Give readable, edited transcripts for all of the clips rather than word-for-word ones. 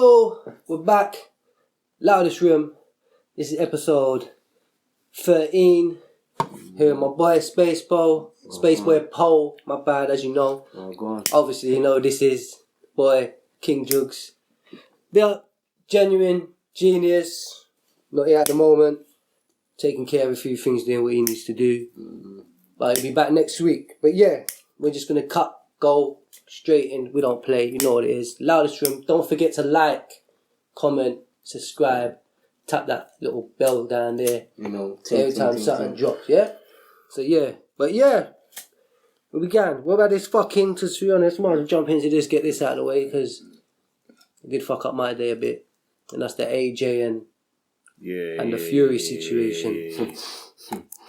Yo, we're back. Loudest Room. This is episode 13. Here with my boy Spaceboy Po. My bad, as you know. Go on. Obviously, you know this is boy King Juugz. They're genuine genius. Not here at the moment. Taking care of a few things, doing what he needs to do. But he'll be back next week. But yeah, we're just gonna go straight in. We don't play. You know what it is. Loudest Room. Don't forget to like, comment, subscribe. Tap that little bell down there. You know, every time something drops. Yeah. So yeah. But yeah, we began. What about this fucking? To be honest, might as well jump into this. Get this out of the way because it did fuck up my day a bit. And that's the AJ and the Fury situation. You know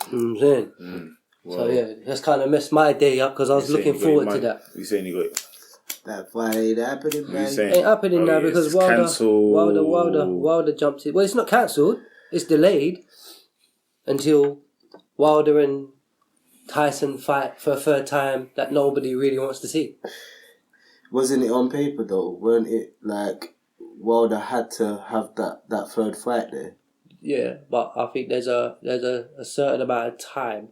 what I'm saying? Well, so yeah, that's kind of messed my day up because I was looking forward to that. You saying you got that fight ain't happening, man? Ain't happening now because Wilder jumped in. Well, it's not cancelled. It's delayed until Wilder and Tyson fight for a third time that nobody really wants to see. Wasn't it on paper though? Weren't it like Wilder had to have that third fight there? Yeah, but I think there's a certain amount of time.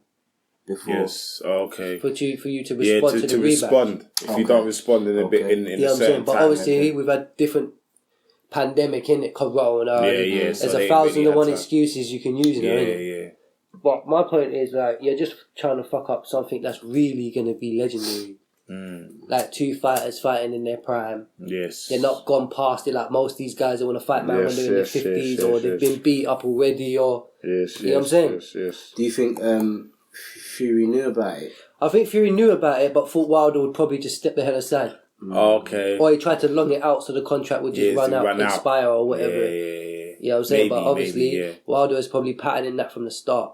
Before. Yes. Okay. For you to respond to the rematch. If you don't respond in a bit in a certain time. But obviously we've had different pandemic in it, corona. There's so 1,001 excuses you can use. Yeah. But my point is like you're just trying to fuck up something that's really gonna be legendary. Like two fighters fighting in their prime. Yes. They're not gone past it like most of these guys that want to fight man when they're in their 50s or they've been beat up already or you know what I'm saying? Yes. Do you think Fury knew about it? I think Fury knew about it but thought Wilder would probably just step the hell aside. Okay. Or he tried to long it out so the contract would just run out, expire or whatever. Yeah. You know what I'm saying? But obviously Wilder was probably patterning that from the start.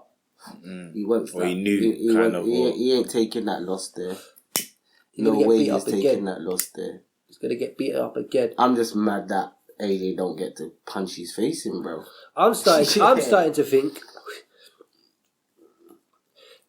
He went for that. He knew he ain't taking that loss there. No way he's taking that loss there. He's gonna get beaten up again. I'm just mad that AJ don't get to punch his face in, bro. I'm starting to think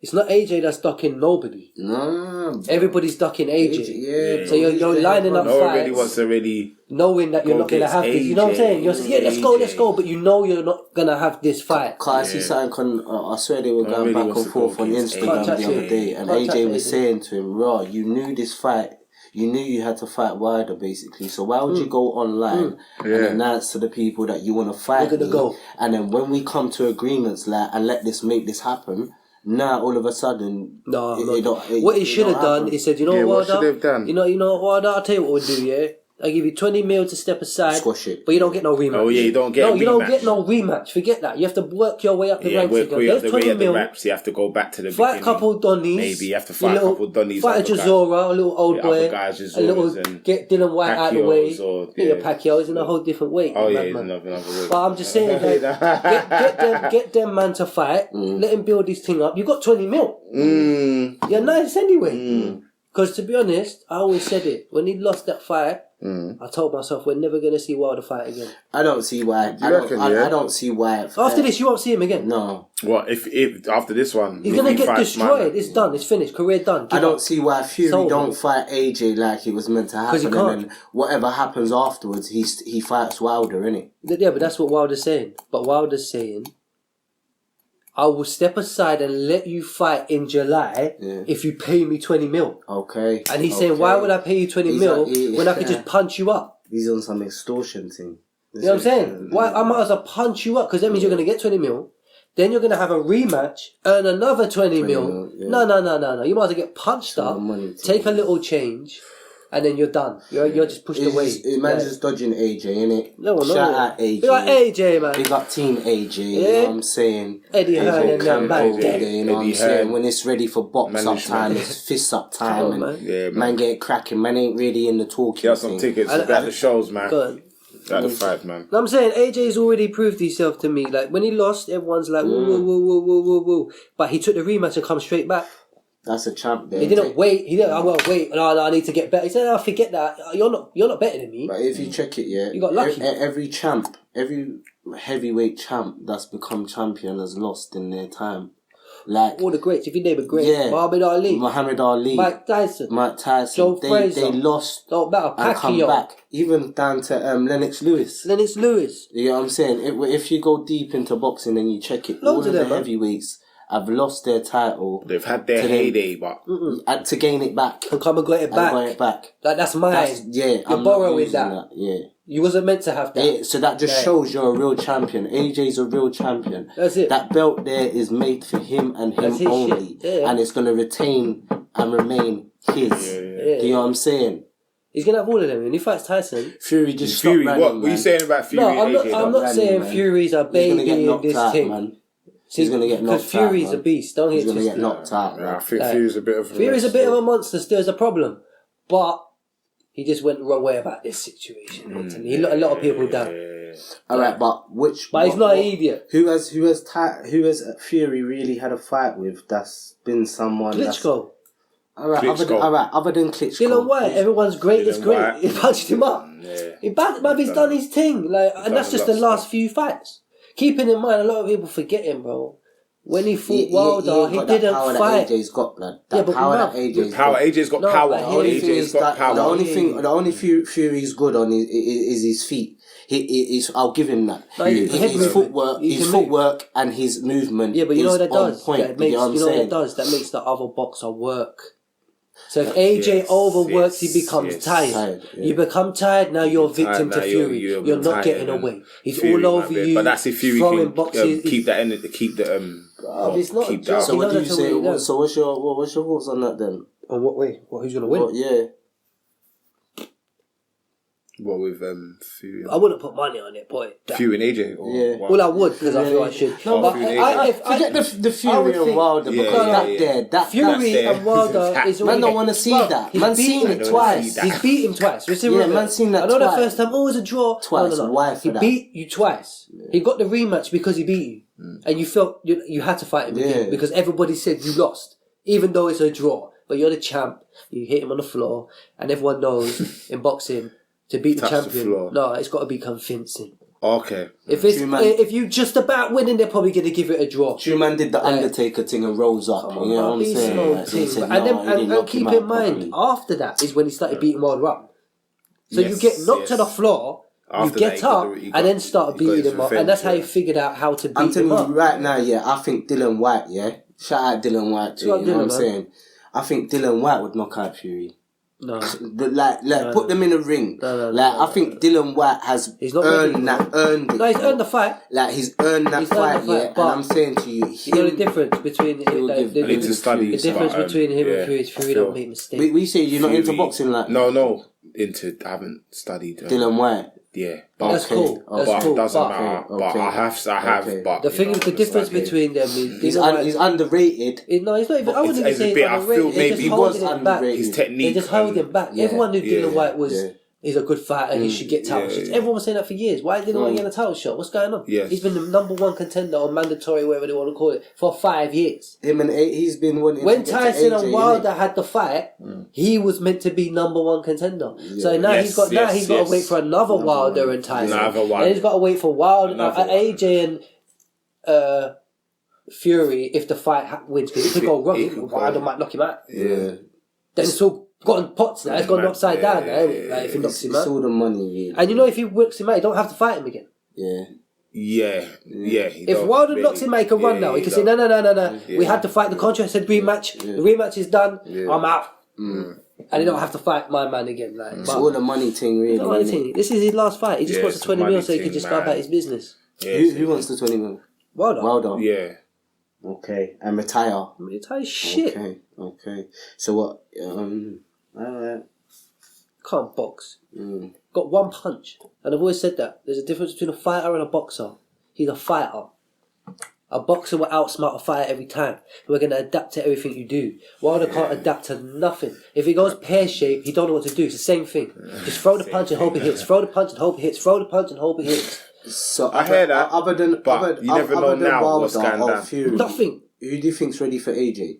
it's not AJ that's ducking nobody. No, everybody's ducking AJ. Yeah. So you're lining up no one fights. really wants to really knowing that you're not gonna have this. You know what I'm saying? You're saying, let's go. But you know you're not gonna have this fight. Cause I see something I swear they were going back and forth on Instagram the other day, and AJ was saying to him, "Raw, you knew this fight. You knew you had to fight Wilder, basically. So why would you go online and announce to the people that you want to fight me? And then when we come to agreements, and let this make this happen." Now all of a sudden, what he should have done, he said, "You know what, Wilder? You know what, Wilder? I'll tell you what we'll do. Yeah, I'll give you 20 mil to step aside, squash it, but you don't get no rematch. Oh yeah, you don't get no rematch. Forget that. You have to work your way up the ranks again. There's 20 mil. You have to go back to the fight beginning. A couple Donnies. Maybe you have to fight a couple Donnies. Fight a Chisora, a little old boy, a little get Dylan White out of the way. Yeah, Pacquiao's in a whole different weight. Oh yeah, he's another weight. But I'm just saying, get them man to fight. Let him build this thing up. You got 20 mil. You're nice anyway. Because to be honest, I always said it when he lost that fight. I told myself we're never gonna see Wilder fight again. I don't see why. I don't see why. After this, you won't see him again. No. What if after this one he's gonna get destroyed? It's done. It's finished. Career done. I don't see why Fury don't fight AJ like it was meant to happen. Because he can't. And then whatever happens afterwards, he fights Wilder, innit? Yeah, but that's what Wilder's saying. But Wilder's saying, I will step aside and let you fight in July if you pay me 20 mil. Okay. And he's saying, why would I pay you 20 mil when I could just punch you up? He's on some extortion thing. You know what I'm saying? Why I might as well punch you up because that means you're going to get 20 mil. Then you're going to have a rematch, earn another 20 mil. Yeah. No. You might as well get punched up, take a little change, and then you're done. You're just pushed away. Man's just dodging AJ, innit? No. Shout out AJ. Big up AJ, man. Big up Team AJ, you know what I'm saying? Eddie Hearn and them man. You know what I'm saying? When it's ready for box up time, it's fist up time. Man get cracking. Man ain't really in the talking. Get some tickets at the shows, man. At the fight, man. I'm saying AJ's already proved himself to me. Like when he lost, everyone's like, woo. But he took the rematch and come straight back. That's a champ there. He didn't wait. I won't wait. No, I need to get better. He said, forget that. You're not better than me. But if you check it, you got lucky. Every champ, every heavyweight champ that's become champion has lost in their time. Like all the greats. If you name a great, yeah, Muhammad Ali, Mike Tyson, Joe Fraser. They lost Don't matter. and come back. Even down to Lennox Lewis. You know what I'm saying? If you go deep into boxing and you check it, all of the heavyweights have lost their title. They've had their heyday, but to gain it back and come and got it back. That's mine. You're borrowing that. Yeah. You wasn't meant to have that. So that just shows you're a real champion. AJ's a real champion. That's it. That belt there is made for him and him only. Yeah. And it's going to retain and remain his. Do you know what I'm saying? He's going to have all of them. When he fights Tyson... Fury just stopped running, what are you saying about Fury? No, I'm not saying Fury's a baby in this thing. Man. He's going to get knocked out. Because Fury's a beast. Don't He's going to get knocked out. I think Fury's a bit of a monster. Still is a problem. But he just went the wrong way about this situation. He let a lot of people down. Alright, but he's not an idiot. Who has Fury really had a fight with that's been someone Klitschko. Alright, other than Klitschko. Dylan White, everyone's greatest great. He punched him up. He's done his thing. And that's just the last few fights. Keeping in mind, a lot of people forget him, bro. When he fought Wilder, he didn't fight. AJ's got blood. AJ's got power. The only Fury's good on is his feet. I'll give him that. His footwork and his movement. Yeah, but you know what that does? Point. You know what it does? That makes the other boxer work. So if AJ overworks, he becomes tired. You become tired, now you're victim to Fury. You're not getting away. He's all over you. But that's if Fury can keep that energy, keep the it's not keep that. So what do you say? So what's your thoughts on that then? On what way? Who's gonna win? Yeah. What with Fury? I wouldn't put money on it, boy. Fury and AJ? Well, I would because I feel I should. No, but forget the Fury and Wilder because that Fury and Wilder is. Man, don't want to see that. Man, seen it twice. He's beat him twice. Man, seen that. I know the first time. Oh, it was a draw. Twice. Why for that? He beat you twice. He got the rematch because he beat you, and you felt you had to fight him again because everybody said you lost, even though it's a draw. But you're the champ. You hit him on the floor, and everyone knows in boxing. To beat the champion, it's got to be convincing. Okay. If you just about winning, they're probably going to give it a draw. Truman did the Undertaker thing and rose up. You know what I'm saying? And keep in mind, after that is when he started beating Wilder up. So you get knocked to the floor, you get up, and then start beating him up, and that's how he figured out how to beat him up. I'm telling you right now, I think Dylan White, shout out Dylan White too. You know what I'm saying? I think Dylan White would knock out Fury. No. Put them in a ring. I think Dylan White has earned it. No, he's earned the fight. He's earned that fight, and I'm saying to you, you know the difference between the difference between him and Fury don't make mistakes. We say you're not into boxing, No, I haven't studied Dylan White. Yeah, but that's cool. But it doesn't matter. But I have. But the thing is, the difference between them is he's underrated. No, he's not even. I wouldn't even say he's underrated. Maybe he was underrated. His technique. They just hold him back. Everyone knew Dylan White was. He's a good fighter. He should get title shots. Everyone was saying that for years. Why didn't he get a title shot? What's going on? He's been the number one contender or mandatory, whatever they want to call it, for 5 years. He's been wanting. When Tyson and Wilder had the fight, he was meant to be number one contender. So now he's got to wait for another Wilder and Tyson. And he's got to wait for Wilder, AJ and Fury if the fight wins, because it could go wrong. Wilder might knock him out. Yeah. Then it's all gotten pots now. It's gone upside down now. If he knocks him out, it's all the money. Really. And if he whips him out, you don't have to fight him again. Yeah. If Wilder knocks him out, he can run now. He can say, no. We had to fight. The contract said rematch. The rematch is done. I'm out. And he don't have to fight my man again. It's all the money thing, really. This is his last fight. He just wants the 20 mil so he can just start about his business. Who wants the 20 mil? Wilder. Yeah. Okay. And retire. Retire shit. Okay. So what? Alright. Can't box. Got one punch. And I've always said that. There's a difference between a fighter and a boxer. He's a fighter. A boxer will outsmart a fighter every time. We're going to adapt to everything you do. Wilder can't adapt to nothing. If he goes pear-shaped, he don't know what to do. It's the same thing. Just throw the punch and hope it hits. Throw the punch and hope it hits. Throw the punch and hope it hits. So I hear that. But you never know now what's going down. Nothing. Who do you think's ready for AJ?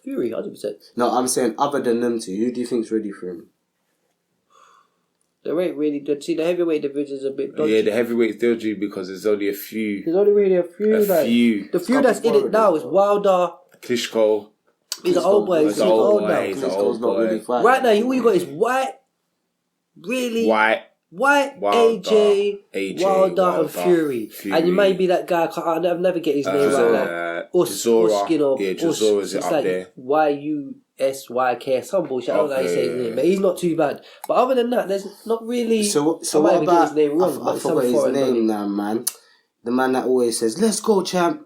Fury, 100%. No, I'm saying other than them two, who do you think's ready for him? The weight really dodgy. See, the heavyweight division is a bit dodgy. Yeah, the heavyweight's dodgy because there's only a few. There's only really a few. The few that's in it now is Wilder. Klitschko. He's an old boy. He's an old now. He's an old boy. Really fighting. Right now, all you got is White. Really? White. AJ, Wilder, and Fury. And you might be that guy, I'll never get his name right. Or Skin or Jizora's up like there. YUSYK, some bullshit. I don't know how you say his name, but he's not too bad. But other than that, there's not really. So I what about? his name wrong, I forgot his name now, man. The man that always says, "Let's go, champ.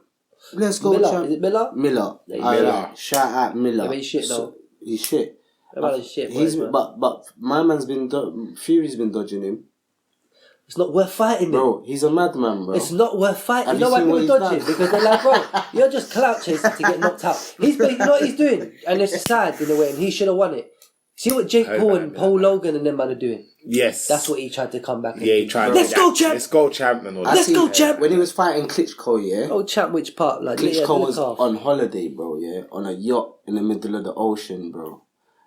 Let's go, Miller. champ." Is it Miller? Miller. Miller. Shout out Miller. Yeah, but he's shit though. He's shit. About his shit. But my man's been Fury's been dodging him. It's not worth fighting, bro. He's a madman, bro. It's not worth fighting. Have you know why people dodge him? done? Because they're like, bro, you're just clout chasing to get knocked out. You know what he's doing? And it's sad in a way, and he should have won it. See what Jake Paul and Paul Logan and them man are doing? Yes. That's what he tried to come back and he tried. Let's go, champ! Let's go, champ! Let's go, champ! When he was fighting Klitschko, yeah? Oh, champ, which part? Like, Klitschko was on holiday, bro, yeah? On a yacht in the middle of the ocean, bro.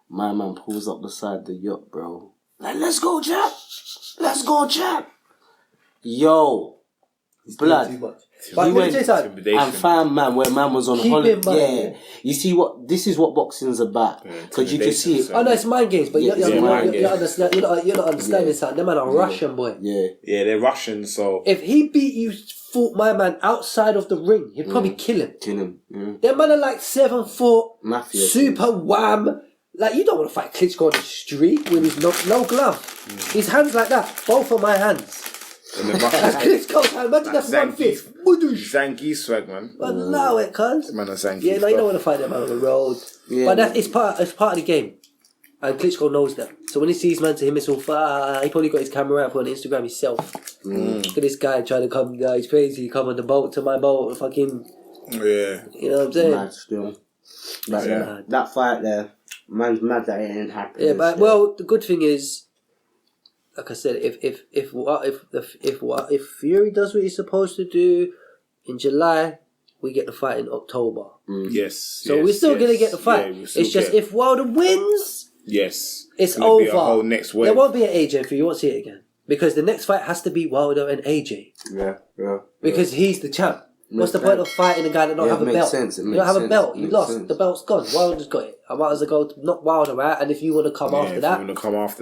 My man pulls up the side of the yacht, bro. Like, let's go, champ! Let's go, champ! Yo, blood. He went and found man where man was on holiday. Yeah, you see what this is what boxing's about because you can see it. Oh no, it's mind games, but you're not understanding something. Them man are Russian, boy. Yeah, they're Russian. So if he beat you, fought my man outside of the ring, he'd probably kill him. Them man are like 7'4", mafia, super wham. Like, you don't want to fight Klitschko on the street with his no glove. His hands like that, both of my hands. And the Russians. Klitschko's hand, imagine that's one fist. Zangief swag, man. Allow it, cuz. Man, Zangief. Yeah, no, you don't want to fight them out on the road. Yeah, but it's part of the game. And Klitschko knows that. So when he sees man to him, it's all far. He probably got his camera out on Instagram himself. Look at this guy trying to come, he's crazy. He come on the boat to my boat, fucking. Yeah. You know what I'm saying? Mad still. But that fight there, man's mad that it ain't happening. Yeah, but well, the good thing is, like I said, if Fury does what he's supposed to do in July, we get the fight in October. Yes. So we're still gonna get the fight. It's just if Wilder wins, it's over. Be a whole next wave. There won't be an AJ Fury. You won't see it again because the next fight has to be Wilder and AJ. Yeah. Because he's the champ. What's the point of fighting a guy that don't have a belt? You don't have a belt. You lost. The belt's gone. Wilder's got it. I might as well go knock Wilder out. And if you want to come after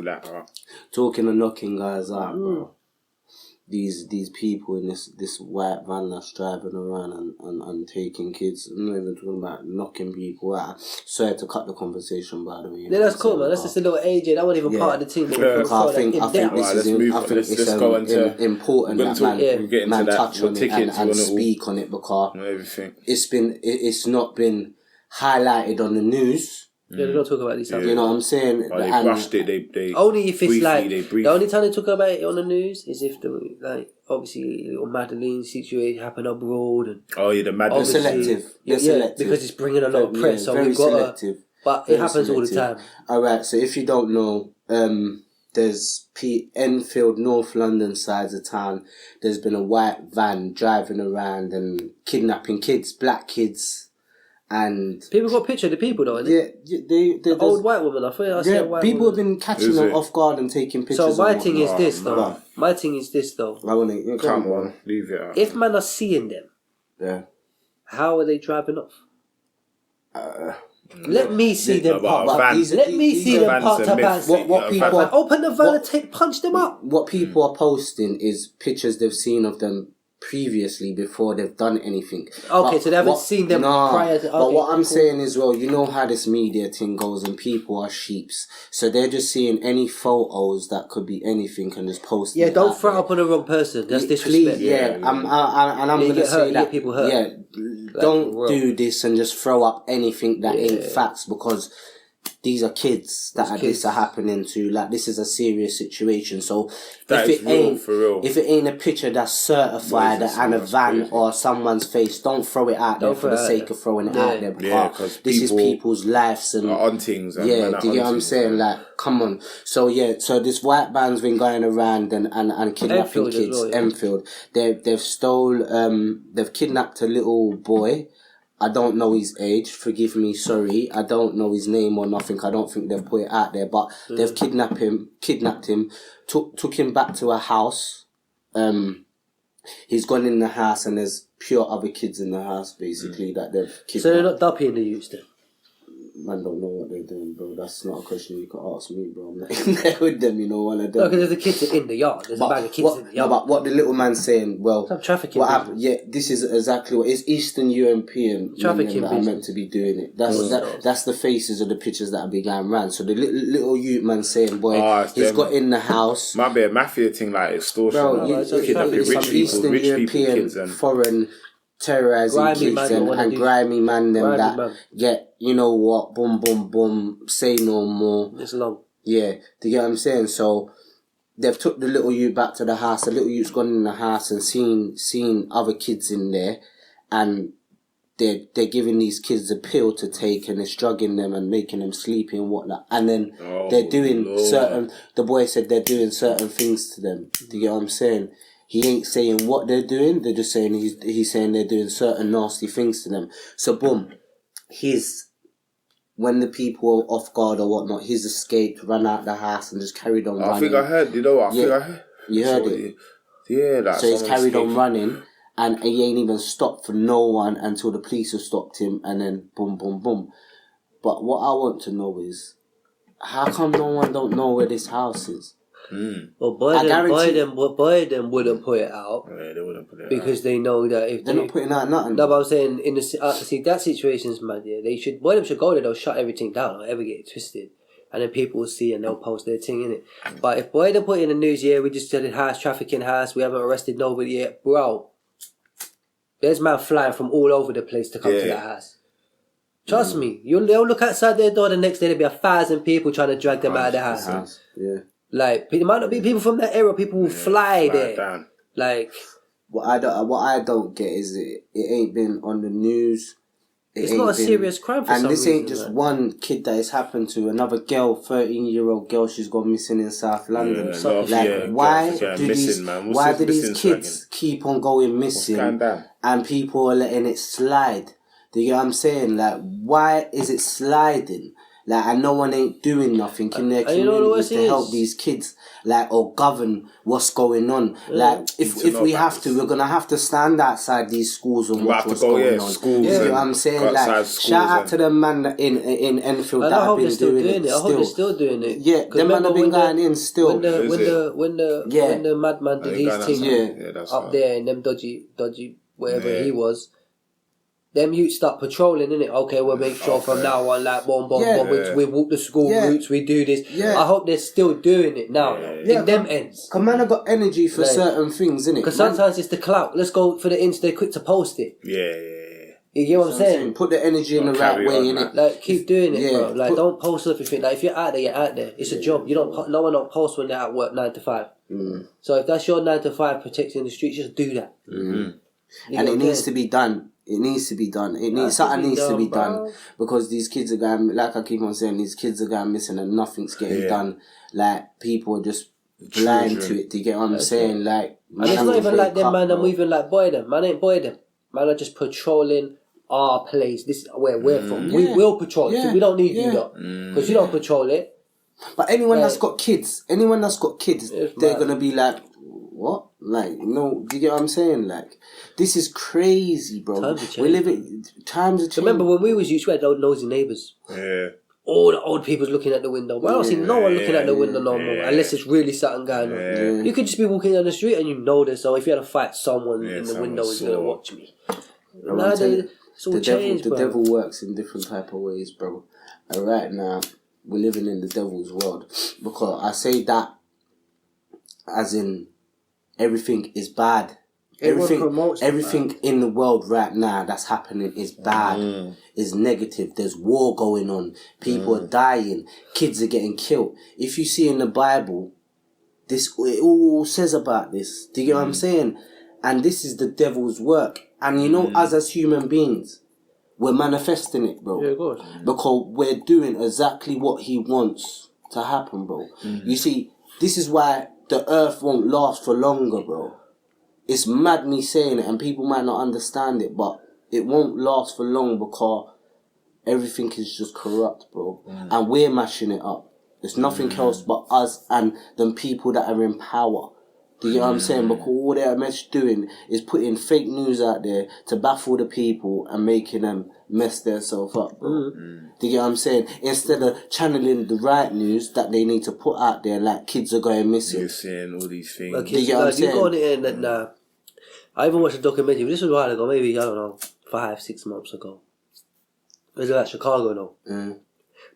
that, right? Talking and knocking guys out, bro. These people in this white van that's driving around and taking kids. I'm not even talking about knocking people out. Sorry to cut the conversation, by the way. Yeah, that's cool, man. That's just a little AJ. That wasn't even part of the team. I think it's important that man touch on it and speak on it because it's not been highlighted on the news. Yeah, they don't talk about these stuff. You know what I'm saying? They brushed it. They only if it's like the only time they talk about it on the news is if the obviously little Madeline situation happened abroad and the Madeline selective. Because it's bringing a lot of press. So very we've got selective. But it happens all the time. Alright, so if you don't know, there's Enfield, North London sides of town. There's been a white van driving around and kidnapping kids, black kids. And people got a picture of the people though. The old white woman. I thought I see a white people woman. have been catching them off guard and taking pictures. So my thing is this though. My thing is this though. Come on, leave it out. If man are seeing them, how are they driving off? Let me see them park. Let me see them park to pass. What people open the van and punch them up. What people are posting is pictures they've seen of them previously before they've done anything. Okay, so they haven't seen them prior to... but what I'm saying is, well, you know how this media thing goes and people are sheeps. So they're just seeing any photos that could be anything and just post it. Yeah, don't throw up on the wrong person. That's disrespect. I'm going to say that. People hurt. Yeah, don't do this and just throw up anything that ain't facts because... These are kids that this are happening to. Like, this is a serious situation. So if it ain't a picture that's certified and a van or someone's face, don't throw it out there for the sake of throwing it out there. Because this is people's lives and on things. Do you get what I'm saying? Like, come on. So so this white band's been going around and kidnapping kids. Enfield. They've kidnapped a little boy. I don't know his age. Forgive me, sorry. I don't know his name or nothing. I don't think they've put it out there. But they've kidnapped him, took him back to a house. He's gone in the house and there's pure other kids in the house, basically, that they've kidnapped. So they're not dupping the youths then? Man don't know what they're doing, bro. That's not a question you can ask me, bro. I'm not in there with them, you know, one of them. No, because the kids are in the yard. There's a bag of kids in the yard. No, but what the little man's saying, well... Some trafficking business. Yeah, this is exactly what... It's Eastern European trafficking that are meant to be doing it. That's the faces of the pictures that are being going around. So the little youth man saying, boy, he's got in the house... Might be a mafia thing, like extortion. Bro, kidnapping rich people, kids and... foreign... terrorising kids and grimy man that get, you know what, boom, boom, boom, say no more. It's long. Yeah, do you get what I'm saying? So they've took the little youth back to the house. The little youth's gone in the house and seen other kids in there, and they're giving these kids a pill to take, and they're drugging them and making them sleepy and whatnot. And then they're doing the boy said they're doing certain things to them. Do you get what I'm saying? He ain't saying what they're doing. They're just saying he's saying they're doing certain nasty things to them. So boom, when the people are off guard or whatnot, he's escaped, ran out the house and just carried on running. I think I heard. You know, I think I heard. You heard it. Yeah, like so he's carried on running, and he ain't even stopped for no one until the police have stopped him, and then boom, boom, boom. But what I want to know is, how come no one don't know where this house is? Well, Biden wouldn't put it out. Yeah, they wouldn't put it because they know that if they're not putting out nothing. No, but I'm saying in the see that situation's mad. Yeah, Biden should go there. They'll shut everything down. Don't ever get it twisted, and then people will see and they'll post their thing in it. But if Biden put in the news, we just did a trafficking house. We haven't arrested nobody yet, bro. There's man flying from all over the place to come to that house. Trust me, they'll look outside their door the next day. There'll be 1,000 people trying to drag them out of the house. Yeah. Like, it might not be people from that era. People will fly there. Down. Like, what I don't get is it ain't been on the news. It's not a serious crime for some reason. And this ain't just one kid that it's happened to. Another girl, 13-year-old girl, she's gone missing in South London. Why do these kids keep on going missing and people are letting it slide? Do you get what I'm saying? Like, why is it sliding? Like, and no one ain't doing nothing in their communities to help these kids, like, or govern what's going on. Like, if we have to, we're gonna have to stand outside these schools and watch what's going on. You know what I'm saying? Like, shout out to the man in Enfield that have been doing it. I hope they're still doing it. Yeah, them man have been going in still. When the madman did his thing up there in them dodgy whatever he was. Them youths start patrolling, innit? Okay, we'll make sure from now on, like, boom, we walk the school routes, we do this. Yeah. I hope they're still doing it now. In them ends. Because man, I got energy for certain things, innit? Because sometimes it's the clout. Let's go for the Insta, they're quick to post it. Yeah. You get what I'm saying? Put the energy in the right way, innit? Like, keep doing it, bro. Like, don't post everything. Like, if you're out there, you're out there. It's a job. No one don't post when they're at work 9 to 5. So if that's your 9 to 5 protecting the streets, just do that. And it needs to be done. It needs to be done. Something needs to be done because these kids are going, like I keep on saying, these kids are going missing and nothing's getting done. Like, people are just blind to it. Do you get what I'm saying? Like, and it's not even like them, man. I'm moving like boy them. Man ain't boy them. Man are just patrolling our place. This is where we're from. We will patrol it. So we don't need you lot because you don't patrol it. But anyone that's got kids, they're gonna be like, what? Like, no, do you get what I'm saying? Like, this is crazy, bro. Times are changing. Remember when we was youth, we had those nosy neighbours. Yeah. All the old people's looking at the window. But I don't see no one looking at the window no more, unless it's really something going on. Yeah. You could just be walking down the street and you know this. So if you had to fight someone in the window is going to watch me. It's all changed, bro. The devil works in different type of ways, bro. And right now, we're living in the devil's world. Because I say that as in everything is bad. Everything in the world right now that's happening is bad, is negative. There's war going on. People are dying. Kids are getting killed. If you see in the Bible, it all says about this. Do you get what I'm saying? And this is the devil's work. And you know, us as human beings, we're manifesting it, bro. Yeah, of course. Because we're doing exactly what he wants to happen, bro. You see, this is why the earth won't last for longer, bro. It's mad me saying it and people might not understand it, but it won't last for long because everything is just corrupt, bro. And we're mashing it up. There's nothing else but us and them people that are in power. Do you get what I'm saying? Because all they're doing is putting fake news out there to baffle the people and making them mess themselves up, bro. Do you get what I'm saying? Instead of channeling the right news that they need to put out there, like kids are going missing. You're saying all these things. Like, Do you get what I'm saying? You go on the internet now. I even watched a documentary, but this was a while ago, maybe, I don't know, 5-6 months ago. It was about Chicago now.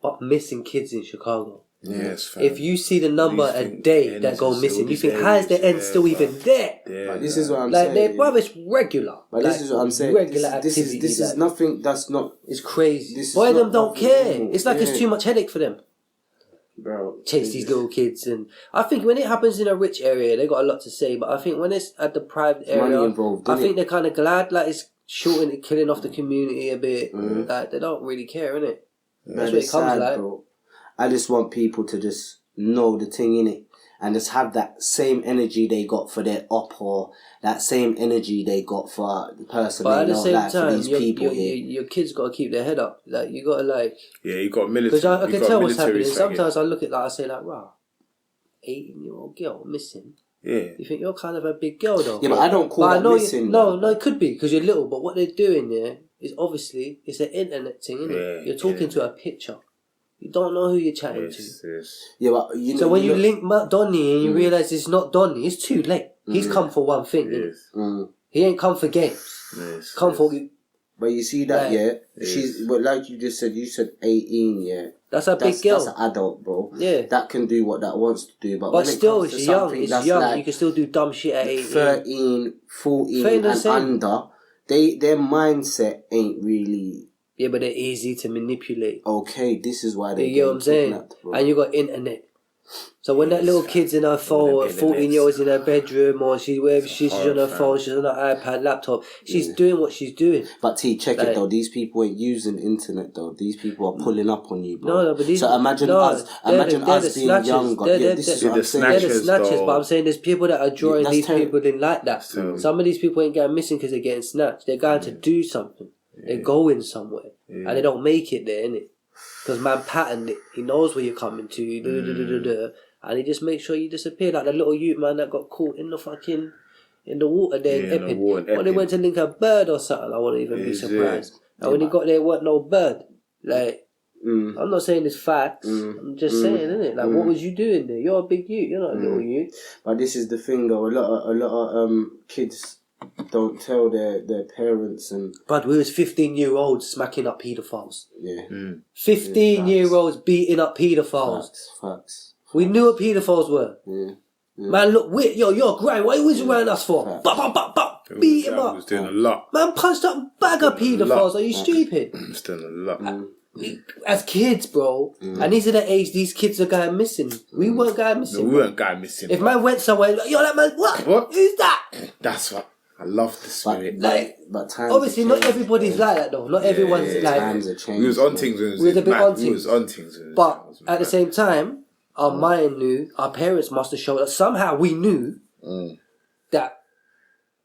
But missing kids in Chicago. Yes, fam. If you see the number a day that go missing, you think, how is the end still even there? But this is what I'm like, saying. Bruv, it's regular. But this is what I'm saying. Regular activity. This is nothing that's not... It's crazy. This is Boy, them not don't nothing care. normal. It's like it's too much headache for them. Bro. Chase these little kids. And I think when it happens in a rich area, they got a lot to say. But I think when it's at the private area, Money involved, I think they're kind of glad, like it's shooting and killing off the community a bit. Like, they don't really care, innit? That's what it comes like. Bro. I just want people to just know the thing in it and just have that same energy they got for their op or that same energy they got for the person but they at the know, same like time, for these people here. your kids got to keep their head up. Like, you got to like... Yeah, you got military. Because I can tell what's happening. swagger. Sometimes I look at like, I say like, wow, 18-year-old girl missing. Yeah. You think you're kind of a big girl though? Yeah, but I don't call that missing. No, it could be because you're little. But what they're doing there is obviously it's an internet thing, isn't it? You're talking to a picture. You don't know who you're chatting to. Yes. Yeah, but you know. So when you link Donny and you realise it's not Donny, it's too late. He's come for one thing. Innit? He ain't come for games. Come for. But you see that, she's. But like you just said, you said 18, yeah. That's a big girl. That's an adult, bro. Yeah. That can do what that wants to do. But when still, it comes it's to young. It's young. Like you can still do dumb shit at 18. 13, 14 and under, their mindset ain't really... Yeah, but they're easy to manipulate. Okay, this is why they you get what I'm saying? bro. And you got internet. So when that little kid's in her phone, 14-year-old's in her bedroom, or she's on her phone, she's on her iPad, laptop, she's doing what she's doing. But check it though, these people ain't using internet though. These people are pulling up on you, bro. No, but these... So imagine us being younger. This is what I'm saying. They're the snatchers, but I'm saying there's people that are drawing these people in like that. Some of these people ain't going missing because they're getting snatched. They're going to do something. They're going somewhere. And they don't make it there, innit? Because man patterned it. He knows where you're coming to. And he just makes sure you disappear. Like the little youth man that got caught in the water there in Epping. When they went to link a bird or something, I wouldn't even be surprised. And when he got there, there wasn't no bird. Like, I'm not saying it's facts. I'm just saying, innit? Like, what was you doing there? You're a big youth. You're not a little youth. But this is the thing, though. A lot of kids don't tell their parents and... But we was 15-year-olds smacking up paedophiles. Yeah. 15-year-olds beating up paedophiles. Facts. We knew what paedophiles were. Yeah. Man, look, you're grind. What are you whizzing around us for? Beat him up. He was doing a lot. Man punched up a bag of paedophiles. Are you stupid? He was doing a lot. As kids, bro. And these are the age these kids are going missing. We weren't going missing. No, we weren't going missing. If man went somewhere, like, yo, that man, what? Who's that? That's what I love the spirit. But times obviously, not everybody's like that though. Not everyone's like. Times are changed. We was on things. We was a bit on things. We was on things. But at the same time, our mind knew. Our parents must have showed us. Somehow we knew that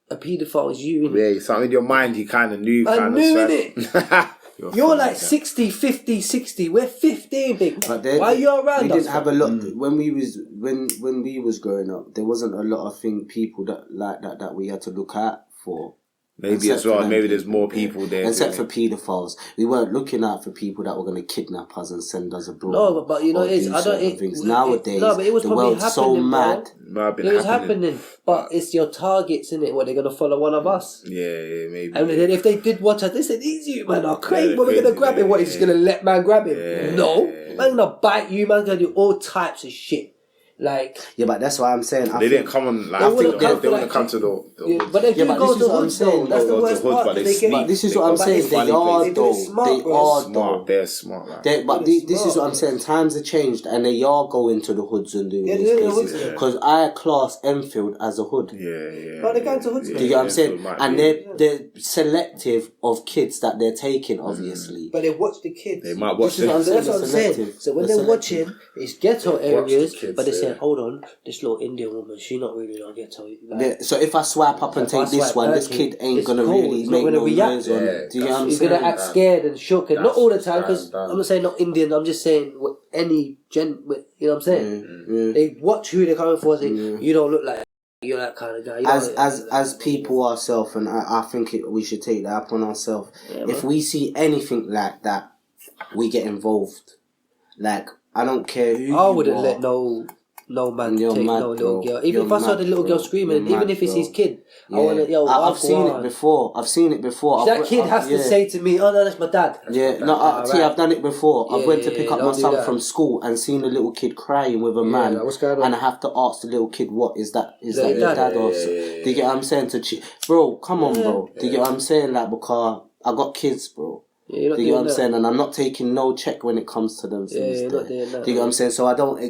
a paedophile is you. Yeah, something in your mind you kind of knew. I knew it. You're like 60, 50, 60. We're 15, big. Why are you around we us? didn't have a lot when we was growing up. There wasn't a lot of people that we had to look out for. Maybe as well. Maybe there's more people there. Except for paedophiles, we weren't looking out for people that were going to kidnap us and send us abroad. No, but you know, it's I don't. Nowadays, it was the world's so mad. It was happening, but it's your targets, innit? Where they're gonna follow one of us. Yeah, maybe. And then if they did watch us, they said, "These you man are crazy. What we're gonna grab him? What he's just gonna let man grab him? No, man gonna bite you. Man gonna do all types of shit." Like, yeah, but that's why I'm saying they didn't come on. Like, I think they wouldn't come to the. But they do go to the hoods though. That's the worst part. But this is what I'm saying. They are though. They are smart. They're smart. But this is what I'm saying. Times have changed, and they are going to the hoods and doing these places. Because I class Enfield as a hood. Yeah. But they're going to hoods. Do you get what I'm saying? And they're selective of kids that they're taking, obviously. But they watch the kids. They might watch. That's what I'm saying. So when they're watching, it's ghetto areas, but it's said, hold on, this little Indian woman, she not really gonna get told. Like, so if I swipe up and take this one, this kid ain't gonna really make no noise on it. Do you know what I'm saying? You're gonna act scared and shook, and not all the time, because I'm not saying not Indian. I'm just saying any you know what I'm saying? They watch who they're coming for. Say, you don't look like you're that kind of guy. As people ourselves, and I think we should take that upon ourselves. If we see anything like that, we get involved. Like, I don't care who I wouldn't let no man take no little girl. Even if I saw the little girl screaming, even if it's his kid, I want to, I've seen it before. That kid has to say to me, oh no, that's my dad. Yeah, I've done it before. I went to pick up my son from school and seen a little kid crying with a man. What's going on? And I have to ask the little kid, what is that? Is that your dad or so? Do you get what I'm saying? Bro, come on, bro. Do you get what I'm saying? Like, because I got kids, bro. Do you get what I'm saying? And I'm not taking no check when it comes to them things. You're not doing that. Do you get what I'm saying? So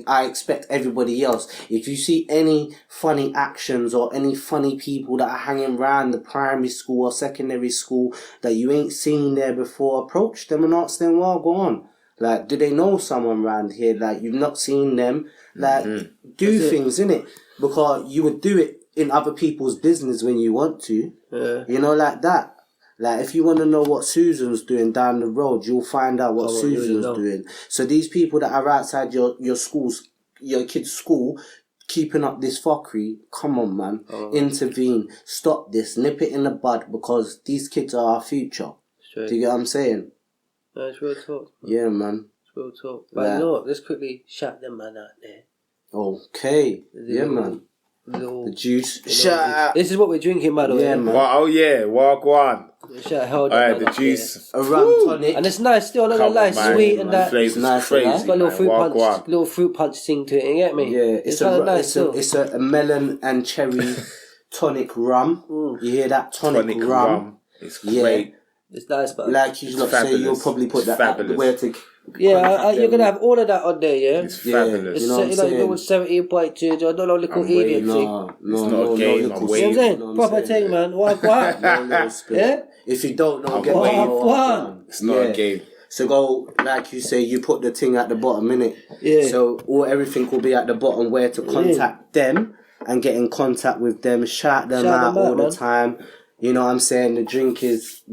I expect everybody else. If you see any funny actions or any funny people that are hanging around the primary school or secondary school that you ain't seen there before, approach them and ask them, well, go on. Like, do they know someone around here? Like, you've not seen them. Like, do things, innit? Because you would do it in other people's business when you want to. Yeah. You know, like that. Like, if you want to know what Susan's doing down the road, you'll find out what Susan's doing. So these people that are outside your schools, your kid's school, keeping up this fuckery, come on, man. Intervene. Stop this. Nip it in the bud, because these kids are our future. Straight. Do you get what I'm saying? No, it's real talk. Yeah, man. It's real talk. But you know what? Let's quickly shout them man out there. Okay. Yeah, man. The Juugz. Shout out. This is what we're drinking, by the way. Yeah, man. Walk on. Shout out. Alright, the Juugz. A rum tonic. And it's nice still, not gonna lie, sweet and that. It's nice. Crazy, it's got a little fruit punch thing to it, you get me? Yeah, it's kind of nice still. It's a melon and cherry tonic rum. You hear that? Tonic rum. It's great. Yeah. It's nice, but like you lot say, you'll probably put that where to. Yeah, you're gonna have all of that on there, yeah. It's fabulous. You know what I'm saying? 17.2. I don't know, little idiot thing. No, it's not a game. I'm waiting. You know what I'm saying? Proper thing, man. What? Yeah. If you don't know, get one. It's not a game. So go, like you say, you put the thing at the bottom, innit? Yeah. So everything will be at the bottom where to contact them and get in contact with them, shout them out all the time. You know what I'm saying? The drink is,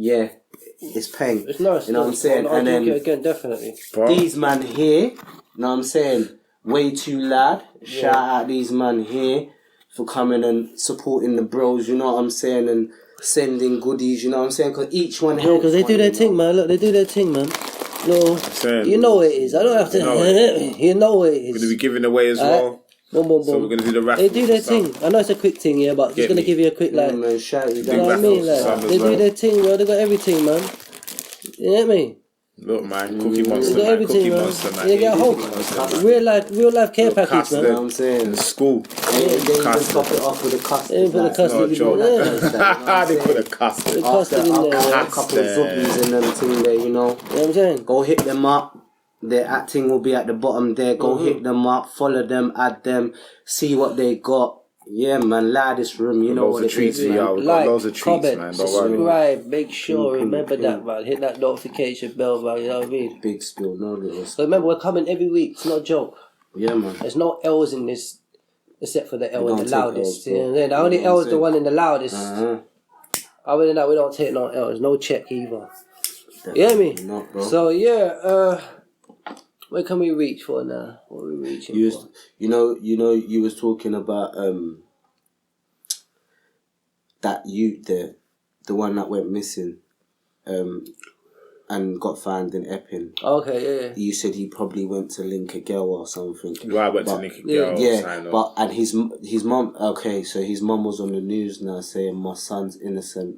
it's paying. It's nice. You know what I'm saying? I'll drink it again, definitely. These man here, you know what I'm saying? Way too loud. Shout out these man here for coming and supporting the bros, you know what I'm saying? And sending goodies, you know what I'm saying? Because each one helps. Because they do their thing, man. Look, they do their thing, man. No, you know what it is. I don't have to. You know what it is. We're going to be giving away as well. Boom, boom, boom. So we're going to do the raffle. They do their thing. I know it's a quick thing, yeah, but just going to give you a quick, like, shout you know what I mean? Like, they do their thing, bro. They got everything, man. You know what I mean? Look, man, Cookie Monster, they got everything, Cookie man. Monster, man. You get a whole real life care package, man. You know what I'm saying? School. They even top it off with a custard. They put the custard in there. They put a custard. The custard in there. A couple of zuppies in them thing there, you know. You know what I'm saying? Go hit them up. Their acting will be at the bottom there. Go hit them up, follow them, add them, see what they got. Yeah, man, Loudest Room, you know what it is, man. We got loads of treats, comment, man. subscribe, make sure, remember that, man. Hit that notification bell, man, you know what I mean? Big spill, no little. So remember, we're coming every week, it's not a joke. Yeah, man. There's no L's in this, except for the L in the loudest. You know what I'm saying? The only L is the one in the loudest. Other than that, we don't take no L's, no check either. You hear me? Not, bro. So, yeah, where can we reach for now? What are we reaching for? You know, you was talking about that youth there, the one that went missing, and got found in Epping. Okay, yeah. You said he probably went to link a girl or something. Well, I went to link a girl. Yeah, but and his mum. Okay, so his mum was on the news now saying my son's innocent.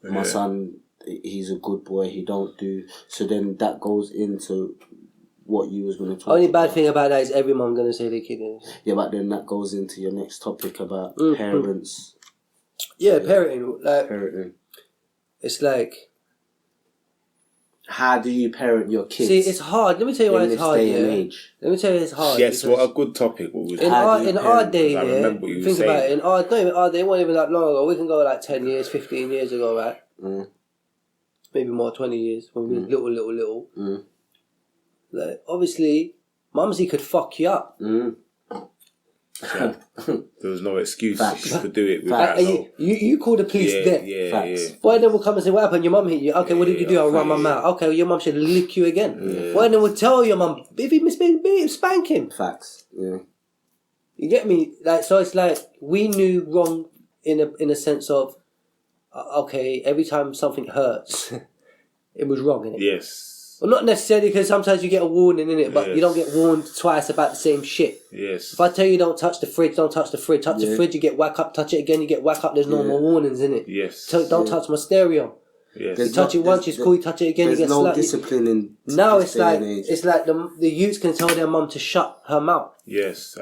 My son, he's a good boy. He don't do. So then that goes into what you was going to talk Only about. bad thing about that is every mum going to say their kid is. Yeah, but then that goes into your next topic about parents. Yeah, parenting. Like, Parenting. it's like... How do you parent your kids? See, it's hard. Let me tell you why it's hard, day and age? Let me tell you it's hard. Yes, what a good topic. In our day, I remember what you think saying. about it. Not even our day, it wasn't even that long ago. We can go like 10 years, 15 years ago, right? Maybe more, 20 years, when we were little. Like, obviously, mumsy could fuck you up. There was no excuse. Facts. She could do it without. You call the police there. Yeah. Why then will come and say, what happened? Your mum hit you. Okay, what did you do? I'll run my mouth. Okay, well, your mum should lick you again. Why then will tell your mum, if he misbehaved, spank him. Facts. Yeah. You get me? Like, so it's like we knew wrong in a sense of, okay, every time something hurts, it was wrong, innit? Yes. Well, not necessarily, because sometimes you get a warning, innit? But you don't get warned twice about the same shit. Yes. If I tell you don't touch the fridge, don't touch the fridge. Touch the fridge, you get whack up. Touch it again, you get whack up. There's no more warnings, innit? Yes. Don't touch my stereo. Yes. You touch it once, it's cool. You touch it again, you get slapped. There's no discipline in now it's like the youths can tell their mum to shut her mouth. Yes.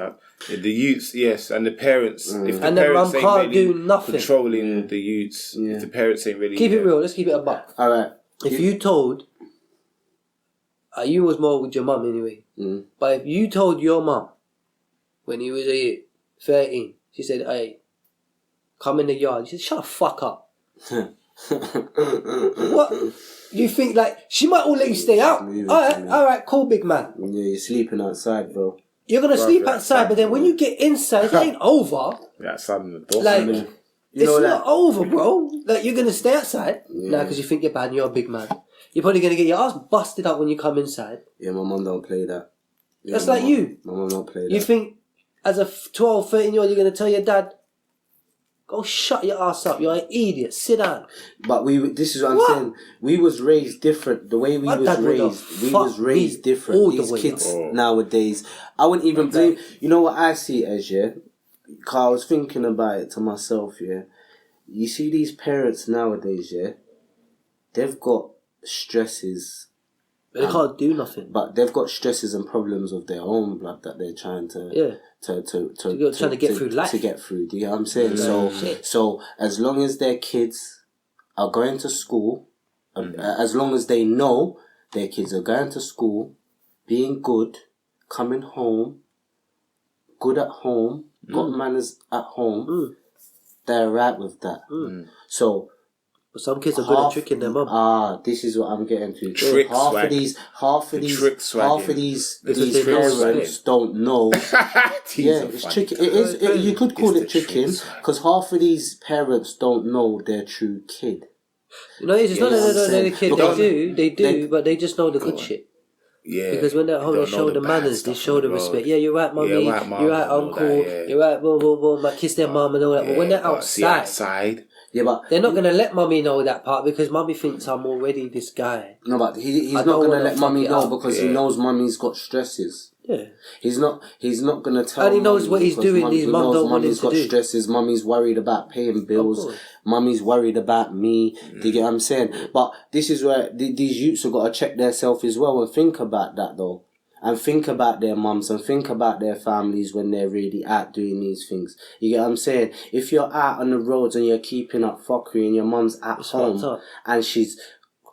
The youths, yes, and the parents. If the and the parents mum ain't can't really do nothing. controlling the youths, if the parents ain't really keep it real. Let's keep it a buck. All right. If you told, you was more with your mum anyway. But if you told your mum when you was 13, she said, "Hey, come in the yard." She said, "Shut the fuck up." What? You think like she might all let you stay out? All right, cool, big man. Yeah, you're sleeping outside, bro. You're gonna sleep outside, but then when you get inside, it ain't over. Yeah, outside in the door. Like, it's not over, bro. Like, you're gonna stay outside now because you think you're bad and you're a big man. You're probably gonna get your ass busted up when you come inside. Yeah, my mum don't play that. Yeah, that's like you. My mum don't play that. You think as a 12, 13-year-old, you're gonna tell your dad, "Go shut your ass up, you're an idiot, sit down." But this is what I'm saying. We was raised different. The way we was raised different. These kids nowadays, I wouldn't even blame. You know what I see it as, yeah? Cause I was thinking about it to myself, yeah. You see these parents nowadays, yeah. They've got stresses. But they can't do nothing. But they've got stresses and problems of their own blood that they're trying to trying to get through life. To get through. Do you know what I'm saying? So as long as their kids are going to school, as long as they know their kids are going to school, being good, coming home, good at home, got manners at home, they're right with that. So. But some kids are good at tricking their mum. This is what I'm getting to. Half of these parents don't know. It's tricky. It is. You could call it tricking because half of these parents don't know their true kid. You know, it's not that they don't know the kid. They do, but they just know the good shit. Yeah. Because when they're at home, they show the manners, they show the respect. Yeah, you're right, mummy. You're right, uncle. You're right, blah, blah, blah. I kiss their mum and all that. But when they're outside. Yeah, but they're not going to let mummy know that part because mummy thinks I'm already this guy. No, but he's not going to let mummy know because he knows mummy's got stresses. Yeah. He's not going to tell. And he knows what he's doing. These mum don't want him to do. Mummy's got stresses. Mummy's worried about paying bills. Mummy's worried about me. Do you get what I'm saying? But this is where these youths have got to check themselves as well and think about that though. And think about their mums and think about their families when they're really out doing these things. You get what I'm saying? If you're out on the roads and you're keeping up fuckery and your mum's at home and she's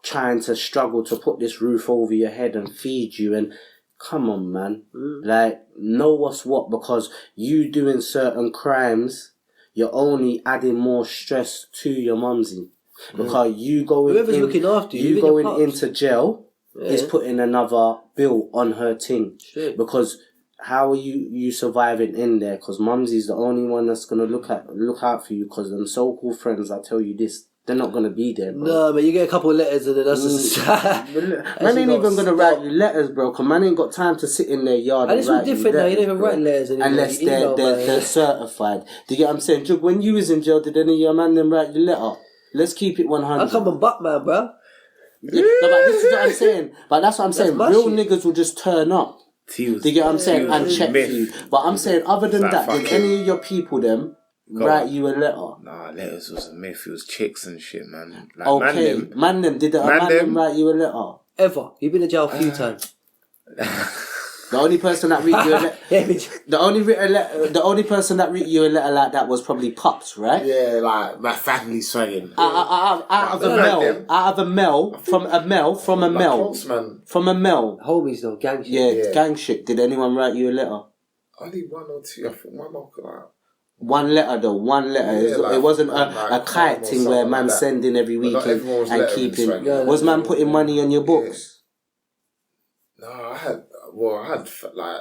trying to struggle to put this roof over your head and feed you and come on, man. Like, know what's what because you doing certain crimes, you're only adding more stress to your mumsy. Because you going into jail is putting another bill on her thing. Because how are you surviving in there? Because mumsy's the only one that's going to look out for you because them so-called friends, I tell you this, they're not going to be there, bro. No, but you get a couple of letters and then that's just... Man ain't even going to write you letters, bro, because man ain't got time to sit in their yard and it's all different now, you don't even write letters anymore. Unless they're certified. Do you get what I'm saying? Juugz, when you was in jail, did any of your man them write you letter? Let's keep it 100. I come on Batman, bro. Yeah, no, but this is what I'm saying. But that's what I'm saying. Real niggas will just turn up. Do you get what I'm saying? And check for you. But I'm saying, other than that, did any of your people them write you a letter? Nah, letters was a myth. It was chicks and shit, man. Like, okay, man them. Did a man them write you a letter? Ever? You've been to jail a few times. The only person that read you a letter, the only person that read you a letter like that was probably Pops, right? Yeah, like my family swinging. Out of a male, from a male. Homies though, gang shit. Yeah, gang shit. Did anyone write you a letter? Only one or two. I think one knocked out. One letter though, it wasn't a kite thing where man sending every weekend and keeping. Was man putting money on your books? No, I had Well, I had like.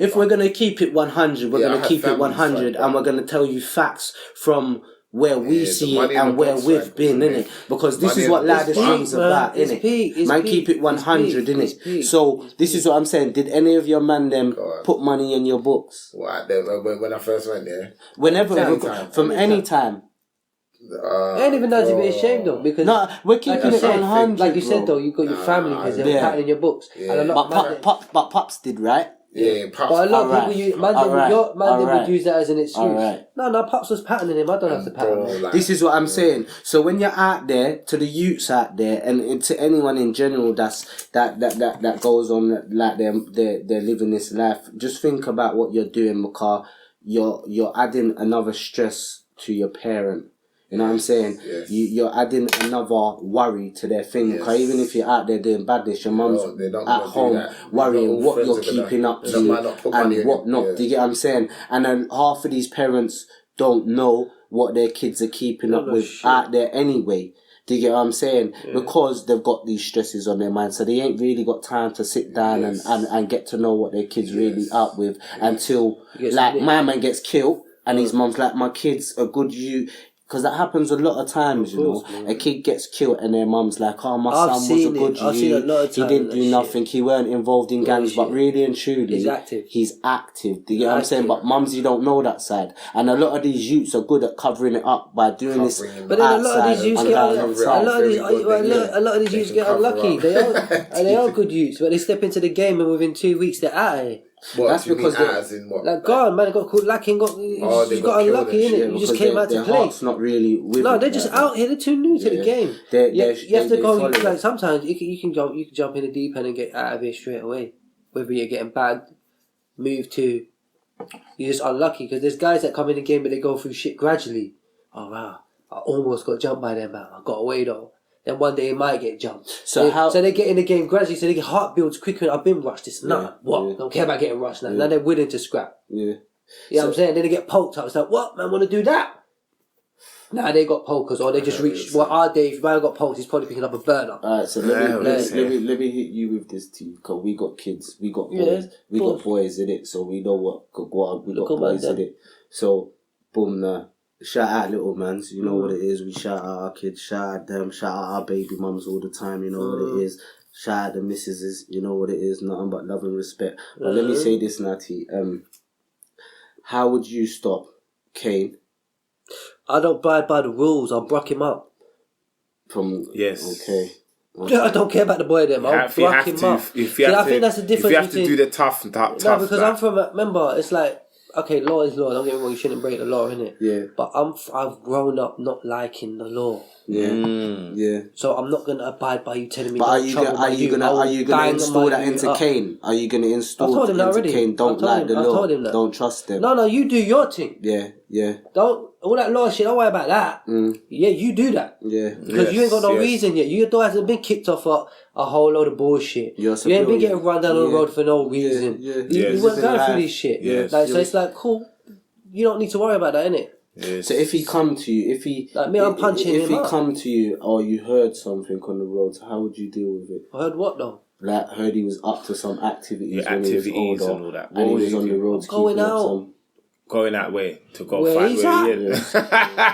If we're gonna keep it 100, we're gonna keep it 100, and we're gonna tell you facts from where we see it and where we've been, innit? Because this is what Loudest Room's about, innit? Man, keep it 100, innit? So this is what I'm saying. Did any of your man them put money in your books? What? When I first went there? Whenever, from any time. I ain't even know to be ashamed though, because we're keeping it 100. Like you said though, you got your family because they're patting in your books. Yeah. And a lot but Pops did, right? Yeah, Pops. But a lot of people would use that as an excuse. No, Pops was patterning him. I don't have to pattern him. Like, this is what I'm saying. So when you're out there, to the youths out there, and to anyone in general that goes on like they're living this life, just think about what you're doing, because you're adding another stress to your parent. You know what I'm saying? Yes. You're adding another worry to their thing. Because even if you're out there doing badness, your mum's at home worrying what you're keeping up to and what not. Yeah. Do you get what I'm saying? And then half of these parents don't know what their kids are keeping up with out there anyway. Do you get what I'm saying? Yeah. Because they've got these stresses on their mind. So they ain't really got time to sit down and get to know what their kids really up with until, like, my man gets killed and his mum's like, my kid's a good youth. Because that happens a lot of times, you know. Man. A kid gets killed and their mum's like, oh, my son was a good youth. He didn't do nothing. He weren't involved in gangs. But really and truly, he's active. Do you get what I'm saying? But mums, you don't know that side. And a lot of these youths are good at covering it up by doing this. But then a lot of these youths get unlucky. They are good youths, but they step into the game and within 2 weeks they're out of it. What, that's because God, man, got caught lacking, got unlucky, innit? You just came out to play. Heart's not really with they're just out here. They're too new to the game. You have to go. Like sometimes you can jump in the deep end and get out of it straight away. Whether you're getting bad, move to, you're just unlucky because there's guys that come in the game but they go through shit gradually. Oh wow, I almost got jumped by them, man. I got away though. Then one day it might get jumped. So they get in the game gradually, so their heart builds quicker. I've been rushed. This don't care about getting rushed now. Now they're willing to scrap. You know what I'm saying? Then they get poked up. It's like, what, man, want to do that? Nah, they got pokers, or they just reached. Well, our day, if man got poked, he's probably picking up a burner. Alright, so let me hit you with this too, because we got kids, we got boys, we got boys in it, so we know what we got boys in it. So, boom, shout out little mans, you know what it is. We shout out our kids, shout out them, shout out our baby mums all the time, you know what it is. Shout out the missuses, you know what it is. Nothing but love and respect. But let me say this, Natty. How would you stop Kane? I don't abide by the rules. I'll bruck him up. Okay. I don't care about the boy them. I'll bruck him up. I think that's the difference. If you have to do the tough. No, because I'm from remember, it's like, okay, law is law. Don't get me wrong, you shouldn't break the law, innit? Yeah. But I've grown up not liking the law. Yeah. Yeah. So I'm not gonna abide by you telling me. But are you gonna install that into Kane? Are you gonna install that into Kane? Don't like the law. Don't trust them. No, you do your thing. Yeah. Don't all that law shit. Don't worry about that. Yeah, you do that. Yeah. Because you ain't got no reason yet. Your door hasn't been kicked off a whole load of bullshit. You ain't been getting run down on the road for no reason. You weren't going through this shit. So it's like, cool. You don't need to worry about that, innit? Yes. So if he come to you, I'm punching him. If he come to you, or you heard something on the road, how would you deal with it? I heard what though? Like heard he was up to some activities when he was older, and all that. And he was on the road going out. Going that way to go where fight he's where he is. And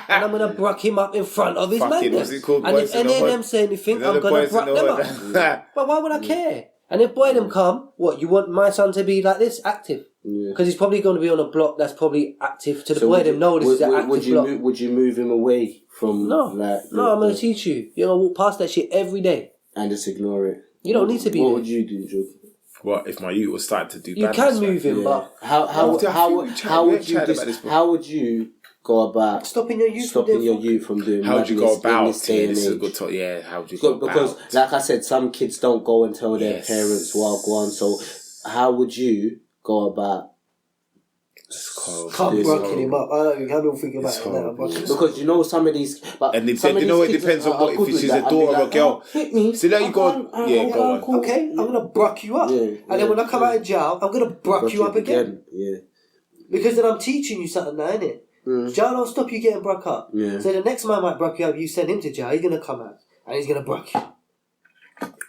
I'm gonna bruck him up in front of his man. What's it called? And if any of them say anything, I'm gonna bruck them up. But why would I care? And if boy them come, what, you want my son to be like this, active? Because he's probably going to be on a block that's probably active to the boy them know this is an active block. Would you move him away from No, I'm going to teach you. You're going to walk past that shit every day. And just ignore it. You don't need to be What there. would you do, Juugz? What if my youth was starting to do You can move him, but how would you go about stopping your youth from doing how would you go about this day this and is a age? good how would you go about? Because like I said, some kids don't go and tell their parents what go on. So how would you go about Can't brucking him up. I don't think about that. Because you know some of these, but and it depends on what if she's a daughter or a girl. Hit me. So there you go. Go on. Okay, I'm gonna bruck you up, and then when I come out of jail, I'm gonna bruck you up again. Yeah. Because then I'm teaching you something now, innit? Jail don't stop you getting bruck up. Yeah. So the next man might bruck you up. You send him to jail. He's gonna come out and he's gonna bruck you.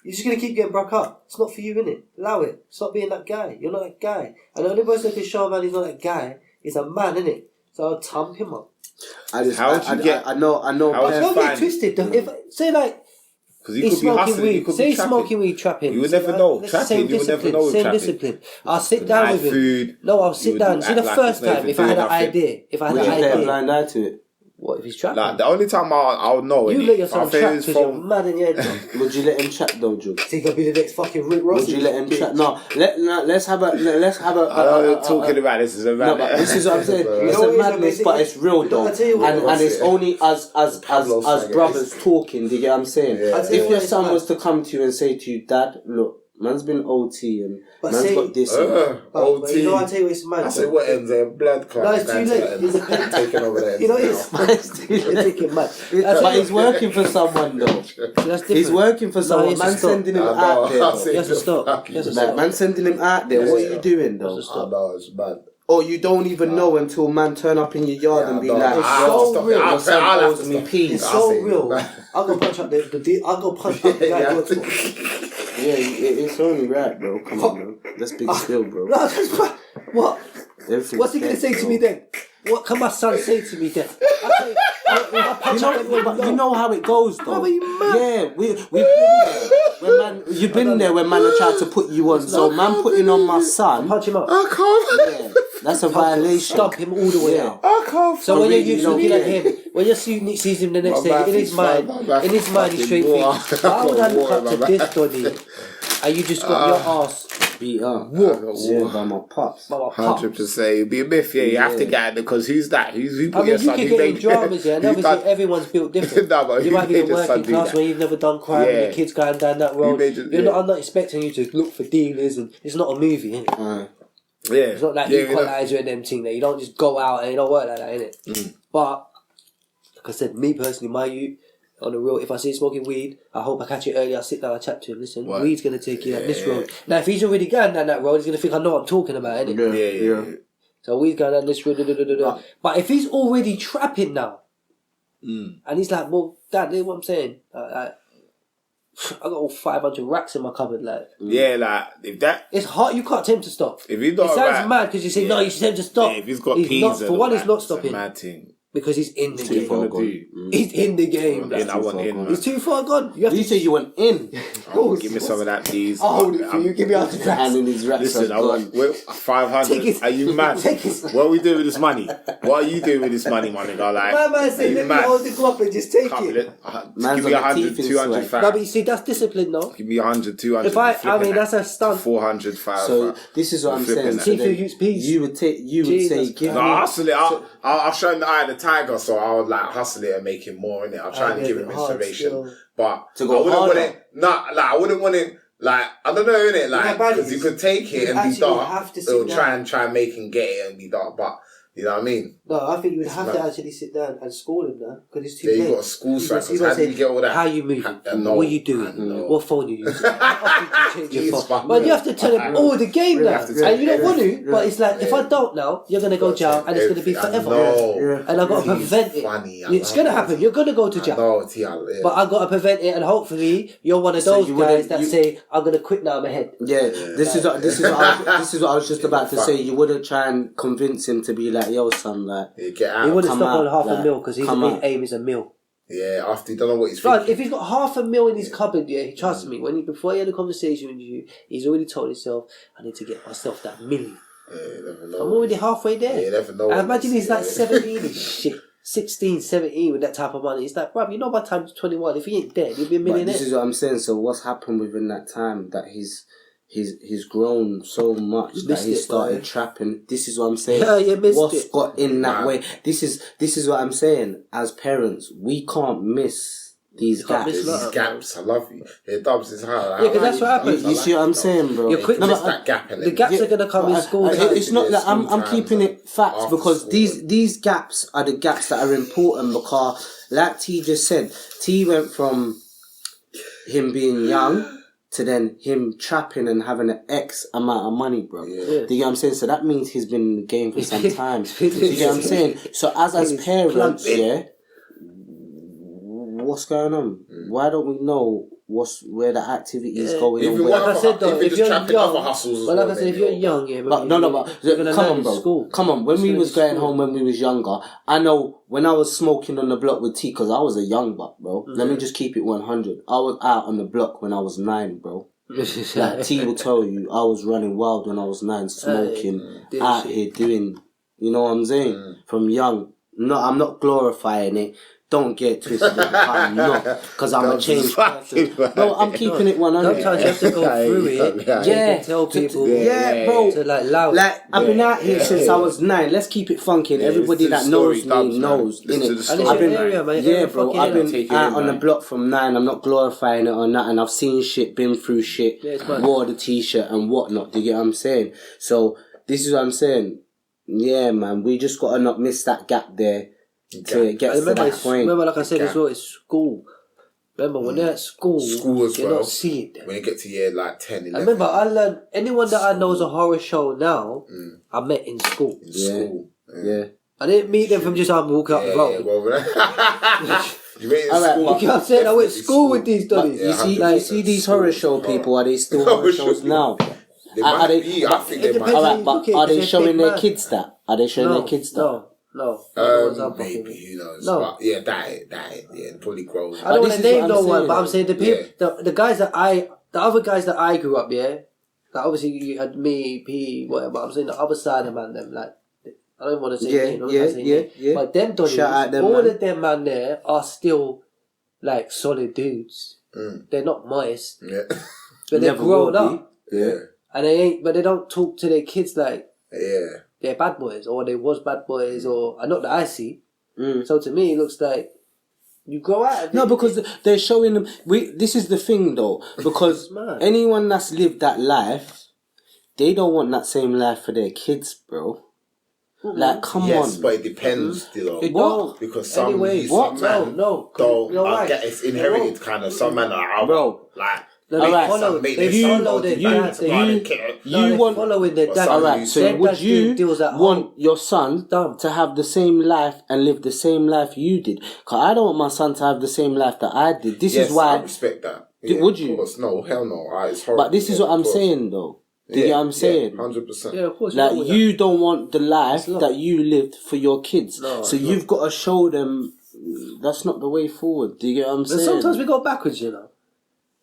You're just going to keep getting broke up. It's not for you, innit? Allow it. Stop being that guy. You're not that guy. And the only person who can show a man he's not that guy is a man, innit? So I'll thump him up. I know. Don't get twisted. Say like, because he could be hustling, he could be trapping. Smoking weed, trapping. You would never know. Trapping, you would never know. Same discipline. I'll sit down with him. No, I'll sit down. See, the first time, if I had an idea. Would you play a blind eye to it? What, if he's trapping? Like, the only time I'll know you let yourself trap because you're mad in your head. Would you let him trap though, Juugz? He's gonna be the next fucking Rick Ross. Would you let him trap? No, let's have a. I know you're talking about this is a no, but this is what I'm saying. It's a madness, but it's real though, and it's only as brothers talking. Do you get what I'm saying? If your son was to come to you and say to you, Dad, look, man's been OT and man's got this. OT. You know, I tell you, it's mad. I say what ends there? Blood clot. No, it's too late. Taking over there. You know, it's taking mad. But he's working for someone though. He's working for someone. Man sending him out there. He has to stop. Man sending him out there. What are you doing though? I know, it's bad. Or you don't even know until man turn up in your yard and be like, it's so real. Your son owes me peas. It's so real. I'll go punch up I'll go punch up the guy. Yeah, it's only right, bro. Come on, bro. That's big still, bro. What? What's he gonna say to me then? What can my son say to me then? You know how it goes, though. Are you mad? Yeah, we've been there. You've been there when man are trying to put you on. So man putting on my son. Punch him up. I can't. Yeah, that's a violation. Stomp him all the way out. I can't. So when you're looking at him, when you sees him the next day, in his mind, he's straight thinking, how would I look up to this Donny? And you just got your ass beat up. What? By my pops. 100%. It'd be a myth, you have to get it because who's that? Who put your you son? can get in dramas, yeah, and obviously everyone's built different. You might be in working class where you've never done crime and the kids going down that road. I'm not expecting you to look for dealers, and it's not a movie, innit? Yeah. It's not like Equalizer and them thing that you don't just go out and it don't work like that, innit? But, like I said, me personally, my youth, on the real, if I see him smoking weed, I hope I catch it early. I'll sit down, I'll chat to him. Listen, weed's going to take you down this road. Now, if he's already going down that road, he's going to think I know what I'm talking about, innit? Yeah. So weed's going down this road, But if he's already trapping now, and he's like, well, Dad, you know what I'm saying? I got all 500 racks in my cupboard, like. Yeah, like, if that... It's hard, you can't tell him to stop. If he's not it sounds mad because you say, no, you should tell him to stop. Yeah, if he's got peas not, for one, he's not stopping. It's a mad thing. Because he's in the game. He's in the game. I want in. He's too far gone. You say you want in. Give me some of that, please. I'll hold it for you. Give me 100 racks. And in his racks. Listen, I want 500. Are you mad? What are we doing with this money? What are you doing with this money, my nigga? Like, my man said, let me hold the glove and just take it. Give me 100, 200 facts. No, but you see, that's discipline, though. Give me 100, 200. I mean, that's a stunt. 400, 500. So this is what I'm saying. See if you use peas. You would say, give me. No, hustle it. I'll show him the eye of the tiger, so I'll like hustle it and make him more in it. I'll try and give him inspiration, but I wouldn't want it. Like, I don't know, innit? Like, because you could take it and be dark. It'll try and make him get it and be dark, but you know what I mean? No, I think you would have to actually sit down and school him now, because it's too late. Yeah, you got a school strike. How do you get all that? How you moving? What are you doing? What phone you using? How often you change your phone? But you have to tell him all the game now. And you don't want to, but it's like, if I don't now, you're going to go jail and it's going to be forever. And I've got to prevent it. It's going to happen. You're going to go to jail. But I've got to prevent it, and hopefully you're one of those guys that say, I'm going to quit now, I'm ahead. Yeah, this is what I was just about to say. You wouldn't try and convince him to be like, yo, son, like, get out. He wouldn't stop on half a mil because his aim is a mil. Yeah, after you don't know what he's thinking. If he's got half a mil in his cupboard, trust me, before he had a conversation with you, he's already told himself, I need to get myself that million. Yeah, you never know. I'm already halfway there. Yeah, you never know. I imagine he's like 17 and shit. 16, 17 with that type of money. It's like, bruv, you know by the time he's 21, if he ain't dead, he'll be a millionaire. But this is what I'm saying. So what's happened within that time that he's grown so much that he started trapping. This is what I'm saying. Yeah, you missed What's got in that way? This is what I'm saying. As parents, we can't miss these gaps. These gaps, I love you. It dubs is how. Yeah, because that's what happens. You see what I'm saying, bro? You're quick to that gap in it. The gaps are gonna come in school. It's not that I'm keeping it facts because these gaps are the gaps that are important because, like T just said, T went from him being young to then him trapping and having an X amount of money, bro. Yeah. Do you get what I'm saying? So that means he's been in the game for some time. Do you get what I'm saying? So as parents, what's going on? Why don't we know where the activity is going. If on. Like I said though, if you're young, but like I said, if you're young, yeah. But come on. When we was going home when we was younger, I know when I was smoking on the block with T, because I was a young buck, bro. Let me just keep it 100. I was out on the block when I was 9, bro. Like T will tell you, I was running wild when I was 9, smoking, out here doing, you know what I'm saying? From young. No, I'm not glorifying it. Don't get twisted. I'm not, because I'm a changed person. No, I'm keeping it 100. Sometimes you have to go through it. Yeah, tell people. Yeah, bro. To like loud. Like I've been out here since I was 9. Let's keep it funky. Everybody that knows me knows. I've been, yeah, bro. I've been out on the block from 9. I'm not glorifying it or nothing. I've seen shit, been through shit, wore the t-shirt and whatnot. Do you get what I'm saying? So this is what I'm saying. Yeah, man. We just gotta not miss that gap there. To get to that point. Remember, like I said as well, it's school. Remember, when they're at school as you don't see it. When you get to year like 10, 11. I remember, I learned, anyone that I know is a horror show now, I met in school. School. Yeah. I didn't meet them from just walking up the road. You meet in school. You know what I'm saying? I went to school with these studies. You see these horror show people, are they still horror shows now? I think they might. Alright, but are they showing their kids that? Are they showing their kids that? No. Maybe, who knows? No. But yeah, that probably grows. I don't want to name no one, but I'm saying the people, the guys the other guys that I grew up, yeah, like obviously you had me, P, whatever. I'm saying the other side of man, them like I don't want to say yeah. But them Donnies, all of them man there are still like solid dudes. They're not moist, but they're grown up, and they don't talk to their kids like they're bad boys, or they was bad boys, or not that I see. So to me, it looks like you grow out of it. No, because they're showing them. This is the thing, though, because anyone that's lived that life, they don't want that same life for their kids, bro. Like, come on. Yes, but it depends, though. What? Because some anyway, some man no, don't get it's inherited kind of. Some men are bro. Like. No, they follow their dad. You want following their dad. Alright, so would you want your son to have the same life and live the same life you did? Because I don't want my son to have the same life that I did. This is why I respect that. Would you? Of course. No, hell no. It's horrible. But this is what I'm saying, though. Do you know what I'm saying? 100%. Yeah, of course. Like, you don't want the life that you lived for your kids. So you've got to show them that's not the way forward. Do you get what I'm saying? Sometimes we go backwards, you know.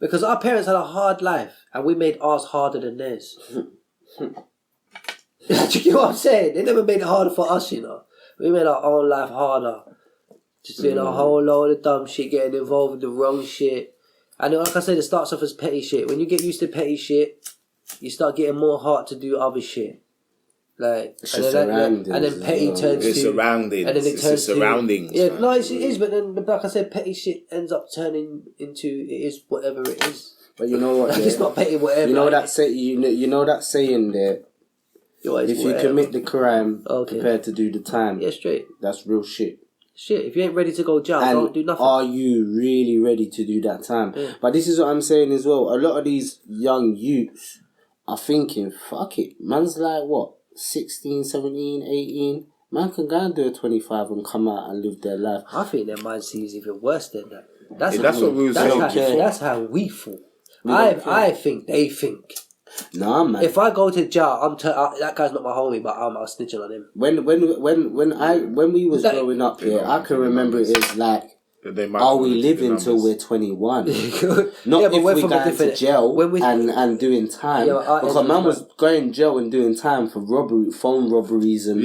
Because our parents had a hard life and we made ours harder than theirs. Do you get what I'm saying? They never made it harder for us, you know. We made our own life harder. Just doing a whole load of dumb shit, getting involved with the wrong shit. And like I said, it starts off as petty shit. When you get used to petty shit, you start getting more heart to do other shit. Like, and then petty turns to surroundings. And then it turns to surroundings. Yeah, no, it is. But then, like I said, petty shit ends up turning into it is whatever it is. But you know what? Like, it's not petty, whatever. You know that you know that saying there. If you commit the crime, prepared to do the time. Yeah, straight. That's real shit. Shit, if you ain't ready to go jail, don't do nothing. Are you really ready to do that time? Yeah. But this is what I'm saying as well. A lot of these young youths are thinking, fuck it. Man's like, what? 16, 17, 18, man can go and do a 25 and come out and live their life. I think their mindset is even worse than that. That's what we were saying. That's how we fall. I think they think. Nah, man. If I go to jail, that guy's not my homie, but I'm snitching on him. When we was growing up here, I can remember it as like, are we living till we're 21? Not if we go to jail and doing time. Because man was going to jail and doing time for robbery, phone robberies and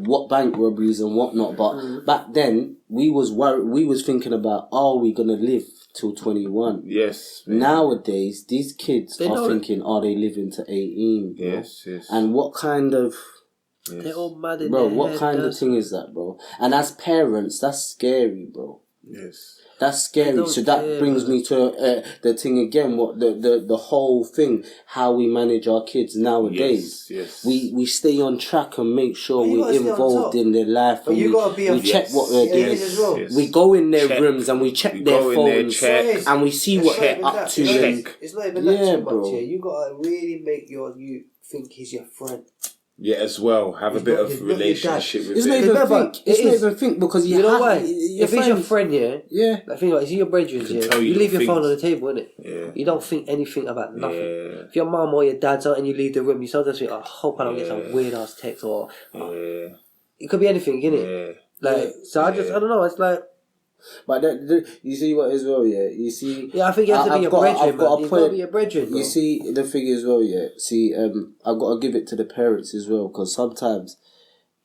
what bank robberies and whatnot. But back then, we was thinking about, are we going to live till 21? Yes. Nowadays, these kids are thinking, are they living to 18? Bro? Yes. And what kind of... Yes. They're all mad in bro, what kind of thing is that, bro? And as parents, that's scary, bro. Yes. That's scary. So that brings me to the thing again. What the whole thing, how we manage our kids nowadays. Yes. We stay on track and make sure we're involved in their life. But we check what they're doing. Well. We go in their rooms and we check their phones and we see what they're up to. It's not even that too much. Yeah, you gotta really make your youth think he's your friend. Yeah, as well. Have a bit of relationship with it. It's not even think because you know why? If it's your friend, yeah. I think it's your brethren, you leave your phone on the table, innit? Yeah. You don't think anything about nothing. Yeah. If your mum or your dad's out and you leave the room, you sometimes think, I hope I don't get some weird ass text or it could be anything, innit? So I don't know. It's like. But you see what as well, yeah. You see, I think you have to be your brethren. You've got to be your brethren. You see the thing as well, yeah. See, I've got to give it to the parents as well because sometimes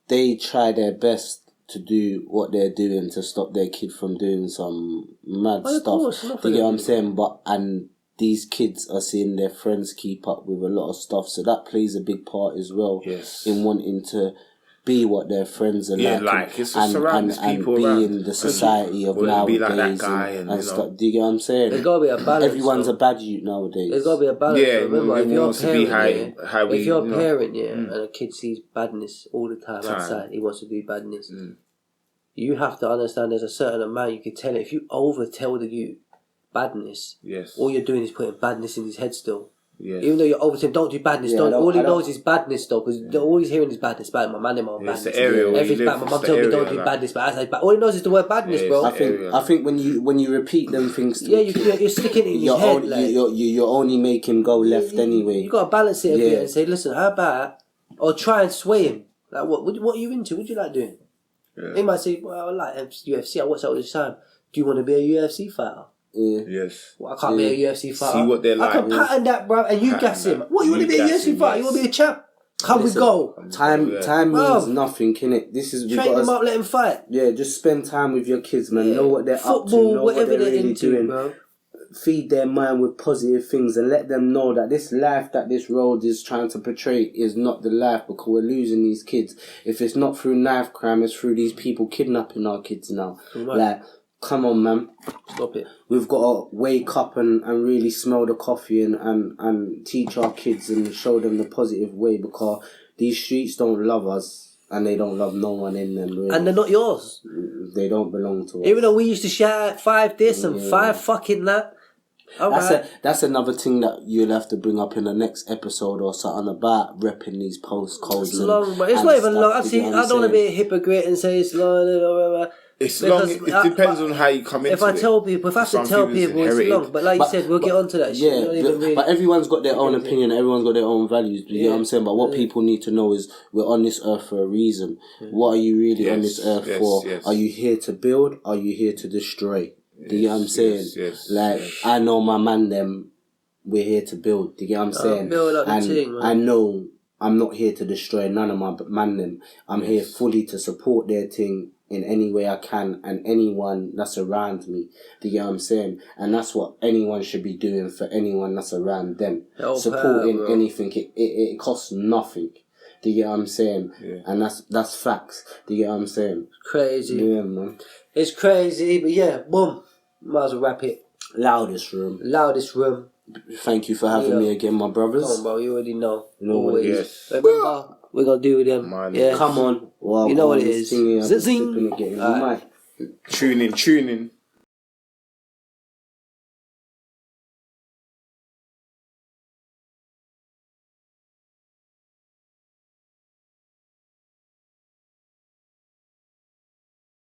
they try their best to do what they're doing to stop their kid from doing some mad stuff. You get what I'm saying? And these kids are seeing their friends keep up with a lot of stuff, so that plays a big part as well in wanting to be what their friends are like. It's surround people be around. in the society of nowadays be like that guy and stuff. Do you get what I'm saying? There's got to be a balance. Everyone's a bad youth nowadays. There's got to be a balance. Yeah, remember, if you're a parent, and a kid sees badness all the time outside, he wants to do badness. You have to understand there's a certain amount you can tell it. If you over tell the youth badness, all you're doing is putting badness in his head still. Yes. Even though you're over to him, don't do badness. All he knows is badness, though, because all he's hearing is badness. Bad, my man, badness. Everything's bad. My mum told me don't do badness, but I say bad. All he knows is the word badness, bro. I think when you repeat them things, to you're sticking it in his head. You're only making him go left anyway. You got to balance it a bit and say, listen, how about, or try and sway him. Like, what are you into? What do you like doing? He might say, well, I like UFC. I watch that all the time. Do you want to be a UFC fighter? Yes. Well, I can't be a UFC fighter. See what they're like. I can pattern that, bro, and you gas him. What, you want to be a UFC fighter? You want to be a champ? We go. Time means nothing, innit? Train them up, let them fight. Yeah, just spend time with your kids, man. Know what they're up to, know what they're really doing. Bro. Feed their mind with positive things and let them know that this life that this road is trying to portray is not the life, because we're losing these kids. If it's not through knife crime, it's through these people kidnapping our kids now. Come on, man. Stop it. We've got to wake up and really smell the coffee and teach our kids and show them the positive way, because these streets don't love us and they don't love no one in them, really. And they're not yours. They don't belong to us. Even though we used to shout 5 this and 5 fucking that. That's another thing that you'll have to bring up in the next episode or something about repping these postcodes. It's long, but it's not even long. I don't want to be a hypocrite and say it's long. It's long. It depends on how you come into it. If I have to tell people, it's long. But like you said, we'll get onto that shit. Yeah, but everyone's got their own opinion. Everyone's got their own values. You know what I'm saying? But what people need to know is we're on this earth for a reason. What are you really on this earth for? Are you here to build? Are you here to destroy? Do you get what I'm saying? I know my man them, we're here to build. Do you get what I'm saying? Build up the team, man. I know I'm not here to destroy none of my man them. I'm here fully to support their thing in any way I can, and anyone that's around me. Do you get what I'm saying? And that's what anyone should be doing for anyone that's around them. Supporting anything. It costs nothing. Do you get what I'm saying? Yeah. And that's facts. Do you get what I'm saying? Crazy. Yeah, man. It's crazy, but boom. Might as well wrap it. Loudest Room. Thank you for having me again, my brothers. Come on, bro. You already know. You know what it is. Remember, we're going to do with them. Come on. You know what it is. Zing. Tune in.